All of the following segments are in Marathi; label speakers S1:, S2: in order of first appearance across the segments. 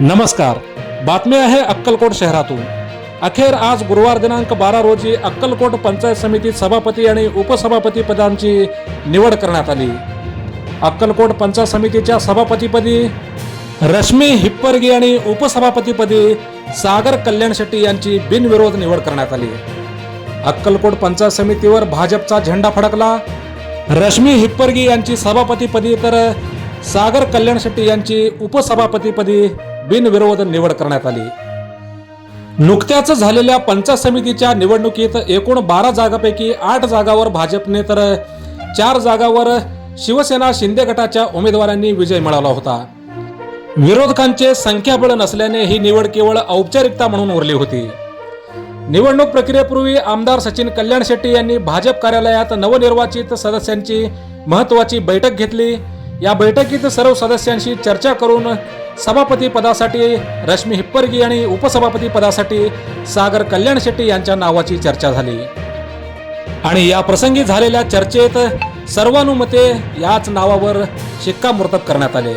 S1: नमस्कार. बातमी आहे अक्कलकोट शहरातून. अखेर आज गुरुवार दिनांक 12 रोजी अक्कलकोट पंचायत समितीत सभापती आणि उपसभापती पदांची निवड करण्यात आली. अक्कलकोट पंचायत समितीच्या सभापतीपदी रश्मी हिप्परगी आणि उपसभापतीपदी सागर कल्याण शेट्टी यांची बिनविरोध निवड करण्यात आली. अक्कलकोट पंचायत समितीवर भाजपचा झेंडा फडकला. रश्मी हिप्परगी यांची सभापतीपदी तर सागर कल्याण शेट्टी यांची उपसभापतीपदी बिनविरोध निवड करण्यात आली. नुकत्याच झालेल्या पंचायत समितीच्या निवडणुकीत एकूण 12 जागांपैकी 8 जागांवर भाजपने तर 4 जागांवर शिवसेना शिंदे गटाच्या उमेदवारांनी विजय मिळवला होता. विरोधकांचे संख्याबळ नसल्याने ही निवड केवळ औपचारिकता म्हणून उरली होती. निवडणूक प्रक्रियेपूर्वी आमदार सचिन कल्याण शेट्टी यांनी भाजप कार्यालयात नवनिर्वाचित सदस्यांची महत्त्वाची बैठक घेतली. या बैठकीत सर्व सदस्यांशी चर्चा करून सभापती पदासाठी रश्मी हिप्परगी आणि उपसभापती पदासाठी सागर कल्याण शेट्टी यांच्या नावाची चर्चा झाली आणि या प्रसंगी झालेल्या चर्चेत सर्वानुमते याच नावावर शिक्कामोर्तब करण्यात आले.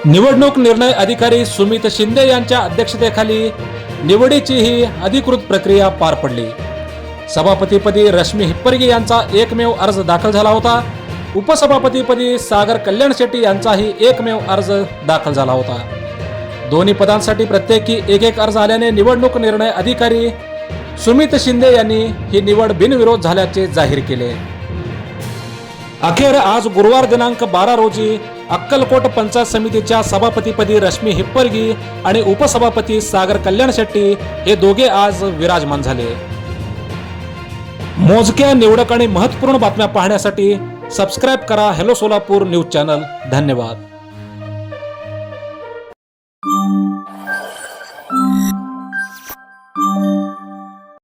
S1: निवडणूक निर्णय अधिकारी सुमित शिंदे यांच्या अध्यक्षतेखाली निवडीची ही अधिकृत प्रक्रिया पार पडली. सभापतीपदी रश्मी हिप्परगी यांचा एकमेव अर्ज दाखल झाला होता. उपसभापतीपदी सागर कल्याण शेट्टी यांचाही एकमेव अर्ज दाखल झाला होता. दोन्ही पदांसाठी प्रत्येकी एक अर्ज आल्याने निवडणूक निर्णय अधिकारी सुमित शिंदे यांनी ही निवड बिनविरोध झाल्याचे जाहीर केले. अखेर आज गुरुवार दिनांक 12 रोजी अक्कलकोट पंचायत समितीच्या सभापतीपदी रश्मी हिप्परगी आणि उपसभापती सागर कल्याण शेट्टी हे दोघे आज विराजमान झाले. मोजक्या निवडक आणि महत्त्वपूर्ण बातम्या पाहण्यासाठी सबस्क्राइब करा हेलो सोलापूर न्यूज चॅनल. धन्यवाद.